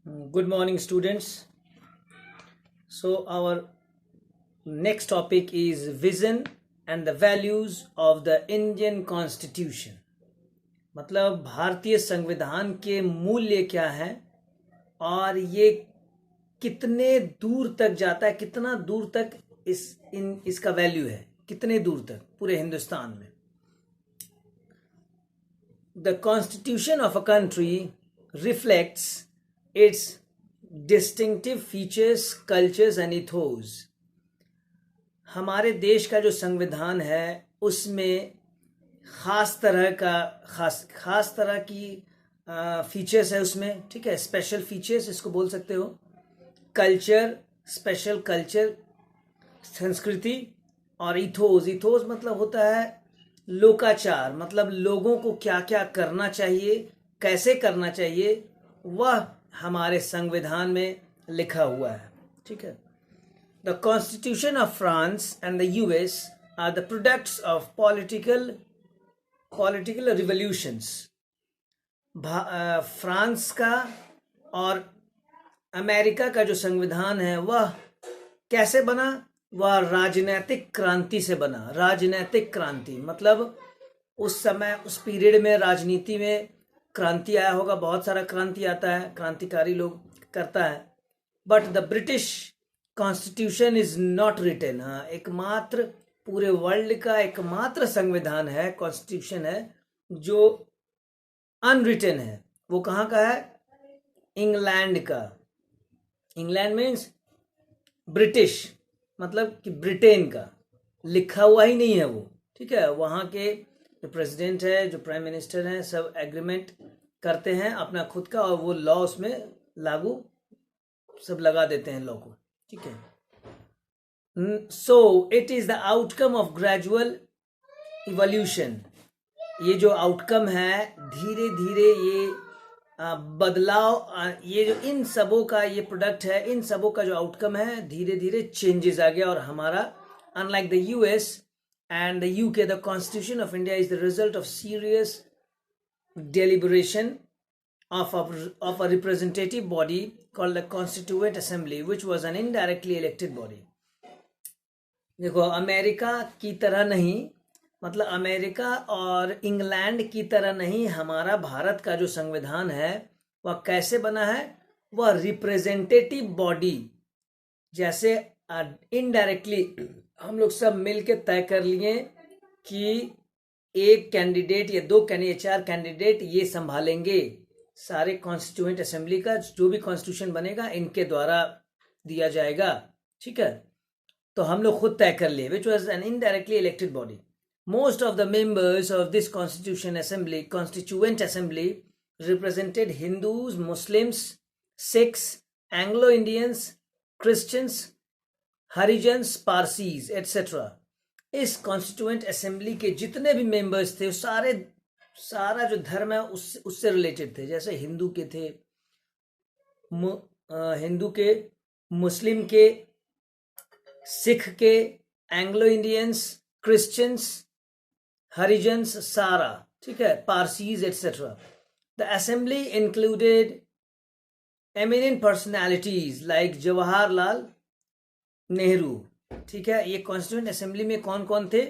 Good morning, students. So, our next topic is vision and the values of the Indian Constitution. मतलब भारतीय संविधान के मूल्य क्या हैं और ये कितने दूर तक जाता है, कितना दूर तक इसका वैल्यू है, कितने दूर तक पूरे हिंदुस्तान में. The Constitution of a country reflects its distinctive features, cultures and ethos. हमारे देश का जो संविधान है उसमें खास तरह की फीचर्स है उसमें, ठीक है. स्पेशल फीचर्स इसको बोल सकते हो. कल्चर, स्पेशल कल्चर, संस्कृति, और इथोस मतलब होता है लोकाचार, मतलब लोगों को क्या क्या करना चाहिए, कैसे करना चाहिए, वह हमारे संविधान में लिखा हुआ है, ठीक है. The constitution of France and the US are the products of political revolutions. France का और अमेरिका का जो संविधान है वह कैसे बना? वह राजनीतिक क्रांति से बना. राजनीतिक क्रांति मतलब उस समय, उस पीरियड में राजनीति में क्रांति आया होगा, बहुत सारा क्रांति आता है, क्रांतिकारी लोग करता है. But the British constitution is not written. हाँ, एकमात्र पूरे वर्ल्ड का एकमात्र संविधान है, कॉन्स्टिट्यूशन है जो अनरिटन है. वो कहाँ का है? इंग्लैंड का. इंग्लैंड मीन्स ब्रिटिश, मतलब कि ब्रिटेन का. लिखा हुआ ही नहीं है वो, ठीक है. वहाँ के जो प्रेसिडेंट है, जो प्राइम मिनिस्टर हैं, सब एग्रीमेंट करते हैं अपना खुद का, और वो लॉ उसमें लागू सब लगा देते हैं लॉ को, ठीक है. So it is the outcome of gradual evolution. ये जो आउटकम है, धीरे धीरे ये बदलाव, ये जो इन सबों का ये प्रोडक्ट है, इन सबों का जो आउटकम है, धीरे धीरे चेंजेस आ गया. और हमारा, unlike the US and the UK, the Constitution of India is the result of serious deliberation of a representative body called the Constituent Assembly, which was an indirectly elected body. देखो, America की तरह नहीं, मतलब America और England की तरह नहीं, हमारा भारत का जो संविधान है वह कैसे बना है? वह रिप्रेजेंटेटिव बॉडी, जैसे इनडायरेक्टली हम लोग सब मिलके तय कर लिए कि एक कैंडिडेट या दो कैंडिडेट, चार कैंडिडेट ये संभालेंगे सारे कॉन्स्टिट्यूएंट असेंबली का. जो भी कॉन्स्टिट्यूशन बनेगा इनके द्वारा दिया जाएगा, ठीक है. तो हम लोग खुद तय कर लिए, which was an indirectly elected body. Most of the members of this constituent assembly represented Hindus, Muslims, Sikhs, Anglo Indians, Christians, Harijans, Parsis etcetera. इस कॉन्स्टिट्यूएंट असेंबली के जितने भी मेंबर्स थे, सारा जो धर्म है उससे रिलेटेड थे. जैसे हिंदू के थे, हिंदू के, मुस्लिम के, सिख के, एंग्लो इंडियंस, क्रिश्चियंस, हरिजन्स, सारा, ठीक है, Parsis etcetera. The assembly included eminent personalities like Jawaharlal Nehru, ठीक है. ये कॉन्स्टिट्यूएंट असेंबली में कौन कौन थे?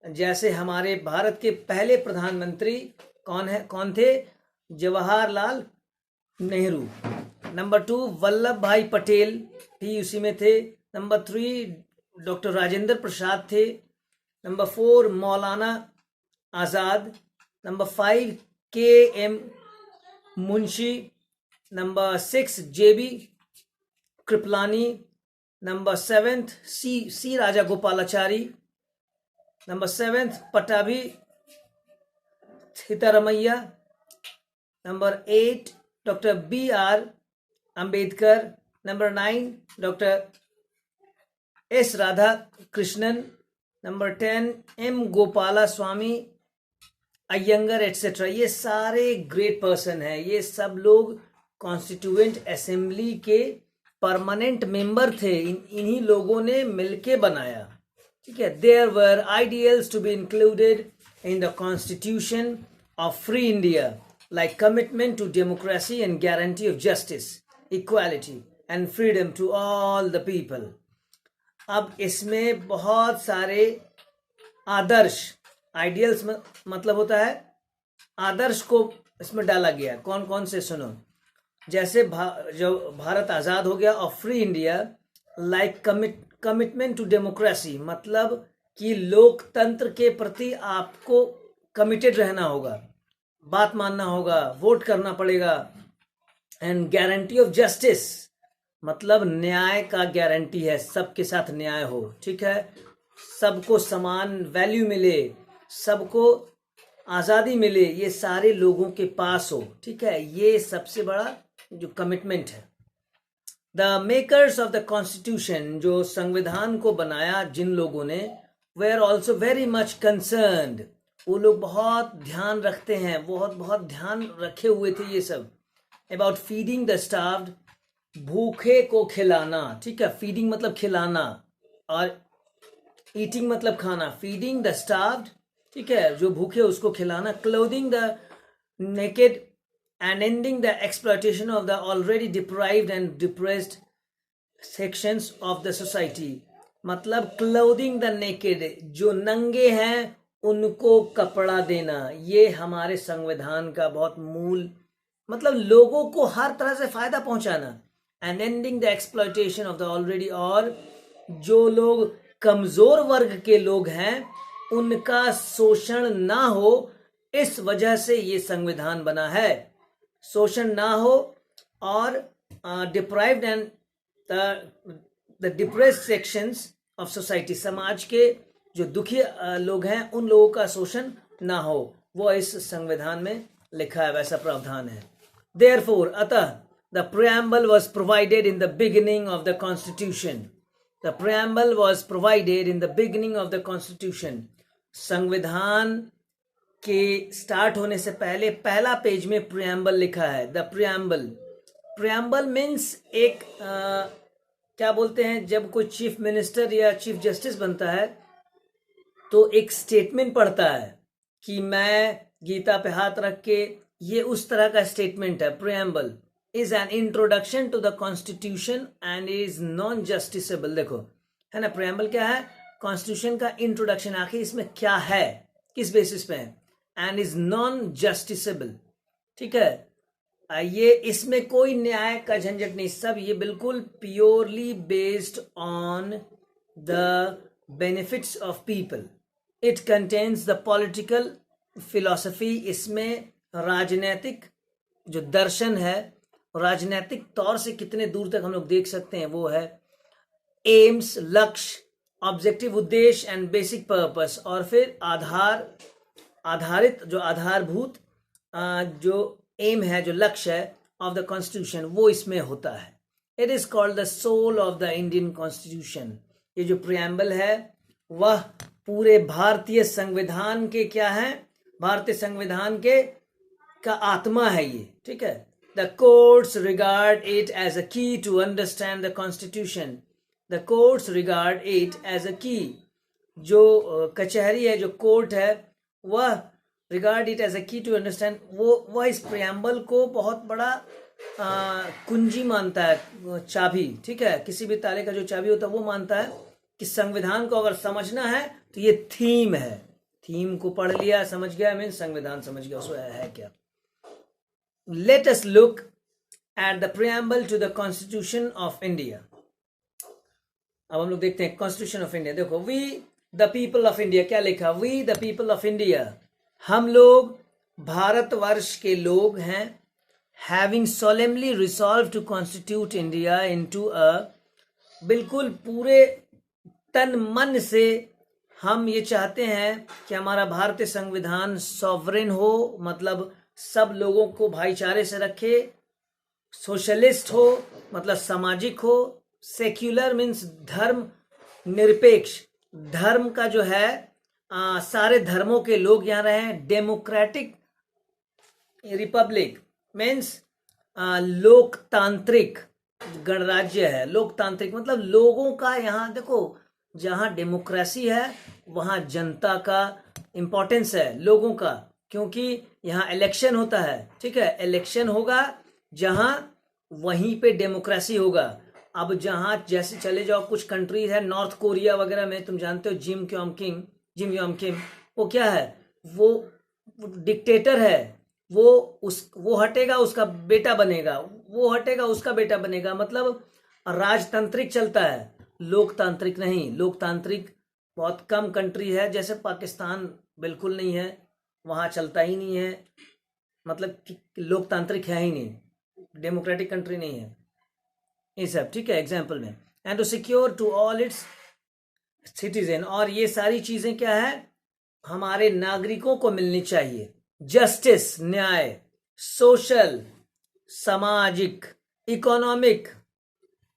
जैसे हमारे भारत के पहले प्रधानमंत्री कौन थे? जवाहरलाल नेहरू. नंबर 2 वल्लभ भाई पटेल भी उसी में थे. नंबर 3 डॉक्टर राजेंद्र प्रसाद थे. Number 4 Maulana Azad. Number 5 K M. Munshi. Number 6 J B. Kripalani. Number 7 C Rajagopalachari. Number 7 Pattabhi Sitaramayya. Number 8 doctor B R. Ambedkar. Number 9 doctor S. Radhakrishnan. Number 10 M. Gopalaswami Ayyangar etcetera. ये सारे ग्रेट पर्सन हैं. ये सब लोग कॉन्स्टिट्यूएंट असेंबली के परमानेंट मेंबर थे. इन्हीं लोगों ने मिलके बनाया, ठीक है. There were ideals to be included in the constitution of free India, like commitment to democracy and guarantee of justice. equality and freedom to all the people. अब इसमें बहुत सारे आदर्श, आइडियल्स मतलब होता है आदर्श को इसमें डाला गया. कौन कौन से सुनो. जैसे जो भारत आज़ाद हो गया और free India, like commitment to democracy, मतलब कि लोकतंत्र के प्रति आपको कमिटेड रहना होगा, बात मानना होगा, वोट करना पड़ेगा. एंड गारंटी ऑफ जस्टिस, मतलब न्याय का गारंटी है, सबके साथ न्याय हो, ठीक है, सबको समान वैल्यू मिले, सबको आज़ादी मिले, ये सारे लोगों के पास हो, ठीक है. ये सबसे बड़ा जो कमिटमेंट है. The makers of the constitution, जो संविधान को बनाया जिन लोगों ने, were also very much concerned, वो लोग बहुत ध्यान रखते हैं, बहुत ध्यान रखे हुए थे ये सब. अबाउट फीडिंग द स्टार्व्ड, भूखे को खिलाना, ठीक है. फीडिंग मतलब खिलाना और ईटिंग मतलब खाना. फीडिंग द स्टार्व्ड, ठीक है, जो भूखे उसको खिलाना. Clothing the naked and ending the exploitation of the already deprived and depressed sections of the society. मतलब clothing the naked, जो नंगे हैं उनको कपड़ा देना, ये हमारे संविधान का बहुत मूल, मतलब लोगों को हर तरह से फायदा पहुंचाना. and ending the exploitation of the already, और जो लोग कमजोर वर्ग के लोग हैं उनका शोषण ना हो, इस वजह से ये संविधान बना है. शोषण ना हो और deprived and the depressed sections of society, समाज के जो दुखी लोग हैं उन लोगों का शोषण ना हो, वो इस संविधान में लिखा है, वैसा प्रावधान है. देयरफॉर, अतः, the preamble was provided in the beginning of the constitution. The preamble was provided in the beginning of the constitution. संविधान के स्टार्ट होने से पहले पहला पेज में प्रीएम्बल लिखा है. द प्रीएम्बल मीन्स एक क्या बोलते हैं, जब कोई चीफ मिनिस्टर या चीफ जस्टिस बनता है तो एक स्टेटमेंट पढ़ता है कि मैं गीता पे हाथ रख के, ये उस तरह का स्टेटमेंट है. Preamble is an introduction to the constitution and is non justiciable. देखो है ना, प्रीएम्बल क्या है, कॉन्स्टिट्यूशन का इंट्रोडक्शन, आखिर इसमें क्या है, किस बेसिस पे है. एंड इज नॉन जस्टिसेबल, ठीक है. ये इसमें कोई न्याय का झंझट नहीं, सब ये बिल्कुल purely based on the benefits of people. It contains the political philosophy, इसमें राजनैतिक जो दर्शन है, राजनैतिक तौर से कितने दूर तक हम लोग देख सकते हैं वो है. एम्स, लक्ष्य, ऑब्जेक्टिव, उद्देश्य एंड बेसिक पर्पस, और फिर आधारित जो आधारभूत जो एम है, जो लक्ष्य है ऑफ द कॉन्स्टिट्यूशन, वो इसमें होता है. It is called the soul of the Indian constitution. ये जो प्रीएम्बल है वह पूरे भारतीय संविधान के क्या है, भारतीय संविधान के का आत्मा है ये, ठीक है. The courts regard it as a key to understand the constitution. The courts regard it as a key, जो कचहरी है, जो कोर्ट है, वह regard it as a key to understand, वह इस प्रीएम्बल को बहुत बड़ा कुंजी मानता है, चाबी, ठीक है. किसी भी ताले का जो चाबी होता है वो मानता है कि संविधान को अगर समझना है तो ये थीम है, थीम को पढ़ लिया, समझ गया, मीन संविधान समझ गया उसको है क्या. Let us look at the preamble to the constitution of India. अब हम लोग देखते हैं कॉन्स्टिट्यूशन ऑफ इंडिया. देखो, we the people of India, क्या लिखा, we the people of India, हम लोग भारतवर्ष के लोग हैं. Having solemnly resolve to constitute India into a, बिल्कुल पूरे तन मन से हम ये चाहते हैं कि हमारा भारतीय संविधान सॉवरेन हो, मतलब सब लोगों को भाईचारे से रखे, सोशलिस्ट हो मतलब सामाजिक हो, सेक्युलर मीन्स धर्म निरपेक्ष, धर्म का जो है सारे धर्मों के लोग यहाँ रहे. डेमोक्रेटिक रिपब्लिक मीन्स लोकतांत्रिक गणराज्य है. लोकतांत्रिक मतलब लोगों का, यहाँ देखो जहाँ डेमोक्रेसी है वहाँ जनता का इम्पोर्टेंस है, लोगों का, क्योंकि यहाँ इलेक्शन होता है, ठीक है. इलेक्शन होगा जहाँ वहीं पे डेमोक्रेसी होगा। अब जहां जैसे चले जाओ, कुछ कंट्रीज है नॉर्थ कोरिया वगैरह में, तुम जानते हो जिम योंग किम, वो क्या है, वो डिक्टेटर है। वो वो हटेगा उसका बेटा बनेगा, वो हटेगा उसका बेटा बनेगा, मतलब राजतांत्रिक चलता है, लोकतांत्रिक नहीं। लोकतांत्रिक बहुत कम कंट्री है, जैसे पाकिस्तान बिल्कुल नहीं है, वहाँ चलता ही नहीं है, मतलब कि लोकतांत्रिक है ही नहीं, डेमोक्रेटिक कंट्री नहीं है ये सब, ठीक है, एग्जाम्पल में। And to secure to all its citizen, और ये सारी चीजें क्या है, हमारे नागरिकों को मिलनी चाहिए। जस्टिस, न्याय, सोशल, सामाजिक, इकोनॉमिक,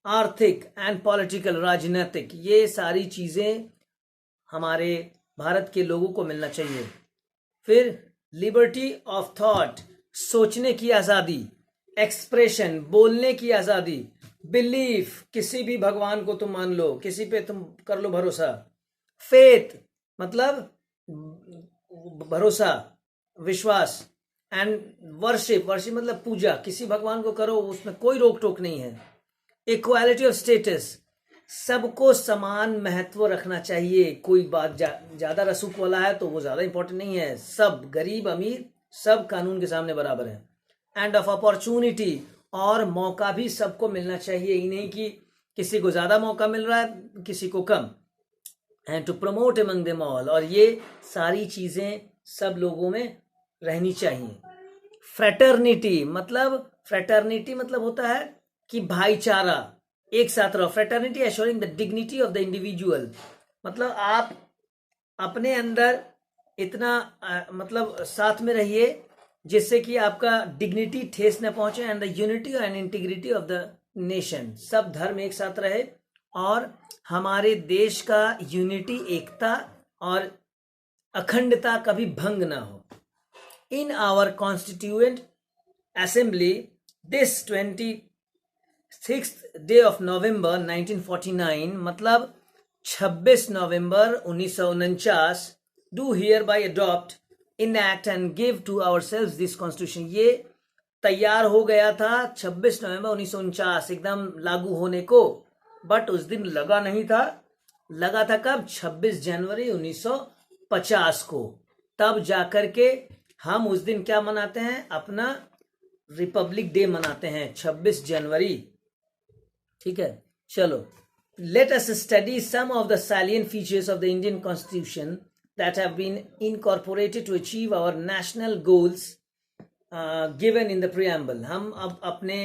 आर्थिक एंड पॉलिटिकल, राजनीतिक, ये सारी चीजें हमारे भारत के लोगों को मिलना चाहिए। फिर लिबर्टी ऑफ थॉट, सोचने की आज़ादी, एक्सप्रेशन, बोलने की आज़ादी, बिलीफ, किसी भी भगवान को तुम मान लो, किसी पे तुम कर लो भरोसा, फेथ मतलब भरोसा, विश्वास, एंड वर्शिप, वर्शिप मतलब पूजा, किसी भगवान को करो, उसमें कोई रोक टोक नहीं है। इक्वालिटी ऑफ स्टेटस, सबको समान महत्व रखना चाहिए, कोई बात ज्यादा रसूख वाला है तो वो ज्यादा इंपॉर्टेंट नहीं है, सब गरीब अमीर सब कानून के सामने बराबर है। एंड ऑफ अपॉर्चुनिटी, और मौका भी सबको मिलना चाहिए, ये नहीं कि किसी को ज्यादा मौका मिल रहा है किसी को कम। And to promote among them all, और ये सारी चीजें सब लोगों में रहनी चाहिए। फ्रेटर्निटी मतलब होता है कि भाईचारा, एक साथ रहो। Fraternity assuring the dignity of the individual, मतलब आप अपने अंदर इतना मतलब साथ में रहिए जिससे कि आपका डिग्निटी ठेस न पहुंचे, and the unity and integrity of the nation, सब धर्म एक साथ रहे और हमारे देश का यूनिटी, एकता और अखंडता कभी भंग ना हो। In our constituent assembly this 26th day of November 1949, मतलब 26 नवंबर 1949, do hereby adopt, enact and give to ourselves this constitution, ये तैयार हो गया था 26 नवंबर 1949 एकदम लागू होने को, बट उस दिन लगा नहीं था, लगा था कब, 26 जनवरी 1950 को, तब जाकर के हम उस दिन क्या मनाते हैं, अपना रिपब्लिक डे मनाते हैं 26 जनवरी, ठीक है। चलो, let us study some of the salient features of the Indian Constitution that have been incorporated to achieve our national goals given in the preamble। हम अब अपने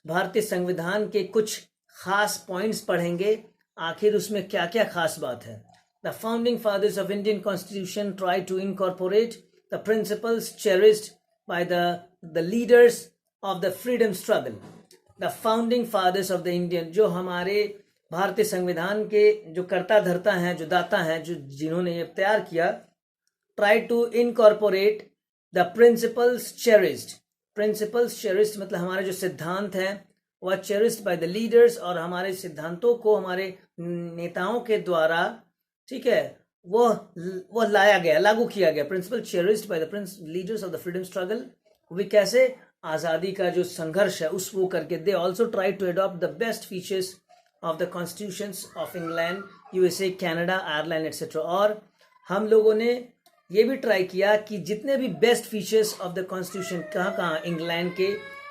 भारतीय संविधान के कुछ खास पॉइंट्स पढ़ेंगे, आखिर उसमें क्या क्या खास बात है। The founding fathers of Indian Constitution tried to incorporate the principles cherished by the leaders of the freedom struggle। The founding fathers of the Indian, जो हमारे भारतीय संविधान के जो कर्ता धर्ता हैं, जो दाता हैं, जो जिन्होंने ये तैयार किया, try to incorporate the principles cherished. Principles cherished मतलब हमारे जो सिद्धांत हैं वह चेरिस्ड बाय द लीडर्स, और हमारे सिद्धांतों को हमारे नेताओं के द्वारा, ठीक है, वो लाया गया, लागू किया गया। Principle cherished by the leaders of the freedom struggle, वे कैसे, आज़ादी का जो संघर्ष है उस वो करके। They also try to adopt the best features of the constitutions of England, USA, Canada, Ireland etcetera. और हम लोगों ने ये भी ट्राई किया कि जितने भी best features of the constitution, कहाँ इंग्लैंड के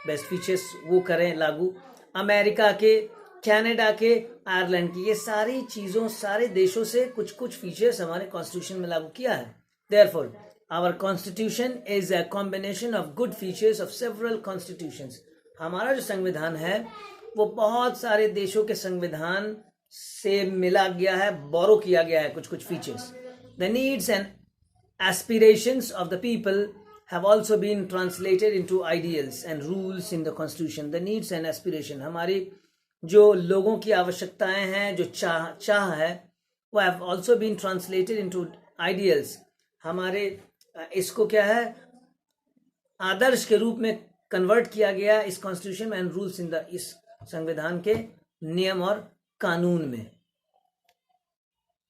बेस्ट फीचर्स वो करें लागू, अमेरिका के, कनाडा के, आयरलैंड की, ये सारी चीज़ों, सारे देशों से कुछ कुछ फीचर्स हमारे कॉन्स्टिट्यूशन में लागू किया है। Therefore Our constitution is a combination of good features of several constitutions। हमारा जो संविधान है वो बहुत सारे देशों के संविधान से मिला गया है, बोरो किया गया है कुछ कुछ features. The needs and aspirations of the people have also been translated into ideals and rules in the constitution। The needs and aspiration, हमारी जो लोगों की आवश्यकताएं हैं, जो चाह है, वो have also been translated into ideals। हमारे इसको क्या है, आदर्श के रूप में कन्वर्ट किया गया इस कॉन्स्टिट्यूशन में, एंड रूल्स इन द, इस संविधान के नियम और कानून में।